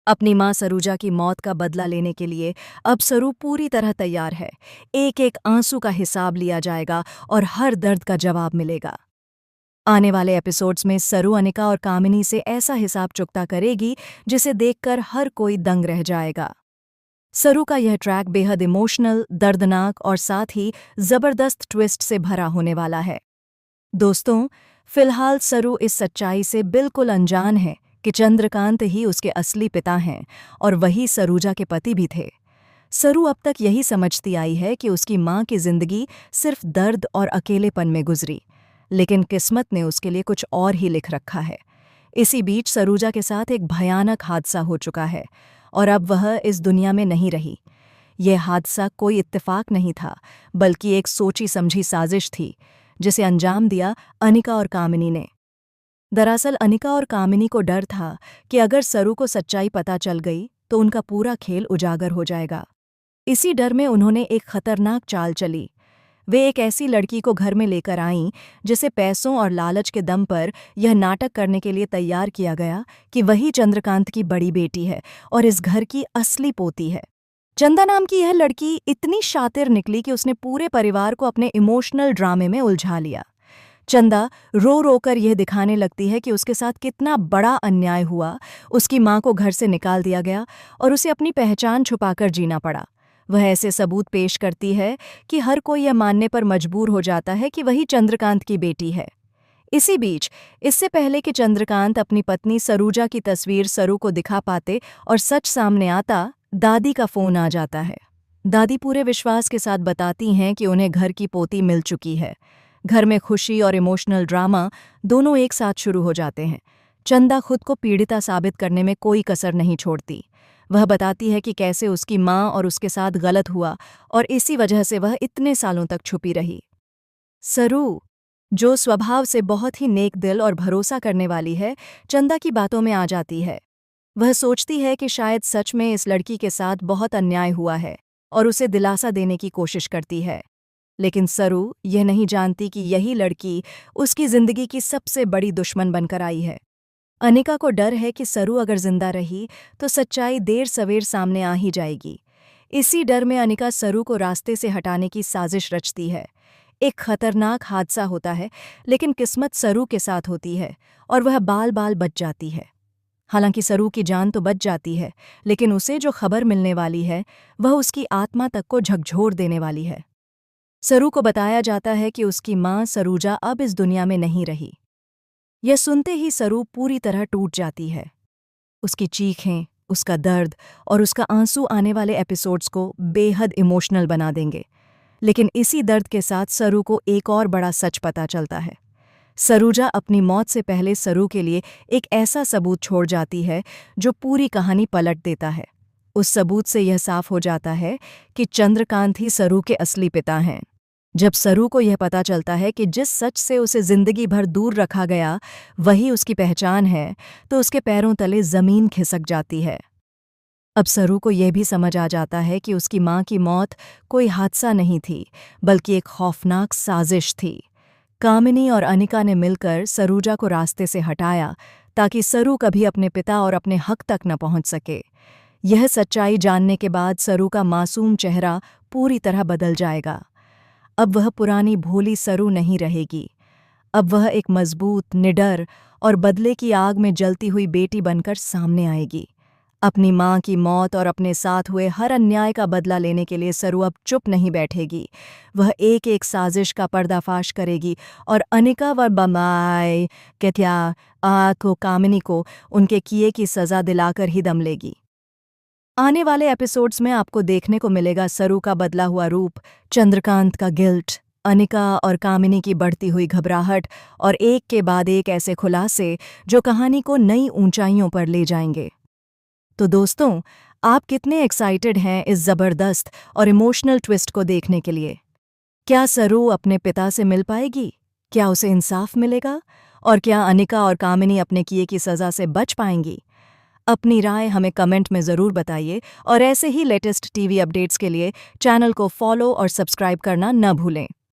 अपनी मां सरूजा की मौत का बदला लेने के लिए अब सरू पूरी तरह तैयार है। एक एक आंसू का हिसाब लिया जाएगा और हर दर्द का जवाब मिलेगा। आने वाले एपिसोड्स में सरू अनिका और कामिनी से ऐसा हिसाब चुकता करेगी जिसे देखकर हर कोई दंग रह जाएगा। सरू का यह ट्रैक बेहद इमोशनल, दर्दनाक और साथ ही जबरदस्त ट्विस्ट से भरा होने वाला है। दोस्तों, फिलहाल सरू इस सच्चाई से बिल्कुल अनजान है कि चंद्रकांत ही उसके असली पिता हैं और वही सरूजा के पति भी थे। सरू अब तक यही समझती आई है कि उसकी मां की जिंदगी सिर्फ दर्द और अकेलेपन में गुजरी, लेकिन किस्मत ने उसके लिए कुछ और ही लिख रखा है। इसी बीच सरूजा के साथ एक भयानक हादसा हो चुका है और अब वह इस दुनिया में नहीं रही। यह हादसा कोई इत्तेफाक नहीं था, बल्कि एक सोची समझी साजिश थी जिसे अंजाम दिया अनिका और कामिनी ने। दरअसल अनिका और कामिनी को डर था कि अगर सरू को सच्चाई पता चल गई तो उनका पूरा खेल उजागर हो जाएगा। इसी डर में उन्होंने एक खतरनाक चाल चली। वे एक ऐसी लड़की को घर में लेकर आईं जिसे पैसों और लालच के दम पर यह नाटक करने के लिए तैयार किया गया कि वही चंद्रकांत की बड़ी बेटी है और इस घर की असली पोती है। चंदा नाम की यह लड़की इतनी शातिर निकली कि उसने पूरे परिवार को अपने इमोशनल ड्रामे में उलझा लिया। चंदा रो रो कर यह दिखाने लगती है कि उसके साथ कितना बड़ा अन्याय हुआ। उसकी मां को घर से निकाल दिया गया और उसे अपनी पहचान छुपाकर जीना पड़ा। वह ऐसे सबूत पेश करती है कि हर कोई यह मानने पर मजबूर हो जाता है कि वही चंद्रकांत की बेटी है। इसी बीच, इससे पहले कि चंद्रकांत अपनी पत्नी सरूजा की तस्वीर सरू को दिखा पाते और सच सामने आता, दादी का फोन आ जाता है। दादी पूरे विश्वास के साथ बताती हैं कि उन्हें घर की पोती मिल चुकी है। घर में खुशी और इमोशनल ड्रामा दोनों एक साथ शुरू हो जाते हैं। चंदा खुद को पीड़िता साबित करने में कोई कसर नहीं छोड़ती। वह बताती है कि कैसे उसकी मां और उसके साथ गलत हुआ और इसी वजह से वह इतने सालों तक छुपी रही। सरू, जो स्वभाव से बहुत ही नेक दिल और भरोसा करने वाली है, चंदा की बातों में आ जाती है। वह सोचती है कि शायद सच में इस लड़की के साथ बहुत अन्याय हुआ है और उसे दिलासा देने की कोशिश करती है। लेकिन सरू यह नहीं जानती कि यही लड़की उसकी जिंदगी की सबसे बड़ी दुश्मन बनकर आई है। अनिका को डर है कि सरू अगर जिंदा रही तो सच्चाई देर सवेर सामने आ ही जाएगी। इसी डर में अनिका सरू को रास्ते से हटाने की साजिश रचती है। एक खतरनाक हादसा होता है, लेकिन किस्मत सरू के साथ होती है और वह बाल बाल बच जाती है। हालांकि सरू की जान तो बच जाती है, लेकिन उसे जो खबर मिलने वाली है वह उसकी आत्मा तक को झकझोर देने वाली है। सरू को बताया जाता है कि उसकी मां सरूजा अब इस दुनिया में नहीं रही। यह सुनते ही सरू पूरी तरह टूट जाती है। उसकी चीखें, उसका दर्द और उसका आंसू आने वाले एपिसोड्स को बेहद इमोशनल बना देंगे। लेकिन इसी दर्द के साथ सरू को एक और बड़ा सच पता चलता है। सरूजा अपनी मौत से पहले सरू के लिए एक ऐसा सबूत छोड़ जाती है जो पूरी कहानी पलट देता है। उस सबूत से यह साफ हो जाता है कि चंद्रकांत ही सरू के असली पिता हैं। जब सरू को यह पता चलता है कि जिस सच से उसे जिंदगी भर दूर रखा गया वही उसकी पहचान है, तो उसके पैरों तले जमीन खिसक जाती है। अब सरू को यह भी समझ आ जाता है कि उसकी मां की मौत कोई हादसा नहीं थी, बल्कि एक खौफनाक साजिश थी। कामिनी और अनिका ने मिलकर सरूजा को रास्ते से हटाया ताकि सरू कभी अपने पिता और अपने हक तक न पहुंच सके। यह सच्चाई जानने के बाद सरू का मासूम चेहरा पूरी तरह बदल जाएगा। अब वह पुरानी भोली सरू नहीं रहेगी। अब वह एक मजबूत, निडर और बदले की आग में जलती हुई बेटी बनकर सामने आएगी। अपनी मां की मौत और अपने साथ हुए हर अन्याय का बदला लेने के लिए सरू अब चुप नहीं बैठेगी। वह एक एक साजिश का पर्दाफाश करेगी और अनिका व बमाई को कामिनी को उनके किए की सजा दिलाकर ही दम लेगी। आने वाले एपिसोड्स में आपको देखने को मिलेगा सरू का बदला हुआ रूप, चंद्रकांत का गिल्ट, अनिका और कामिनी की बढ़ती हुई घबराहट और एक के बाद एक ऐसे खुलासे जो कहानी को नई ऊंचाइयों पर ले जाएंगे। तो दोस्तों, आप कितने एक्साइटेड हैं इस जबरदस्त और इमोशनल ट्विस्ट को देखने के लिए? क्या सरू अपने पिता से मिल पाएगी? क्या उसे इंसाफ मिलेगा? और क्या अनिका और कामिनी अपने किए की सजा से बच पाएंगी? अपनी राय हमें कमेंट में ज़रूर बताइए और ऐसे ही लेटेस्ट टीवी अपडेट्स के लिए चैनल को फॉलो और सब्सक्राइब करना न भूलें।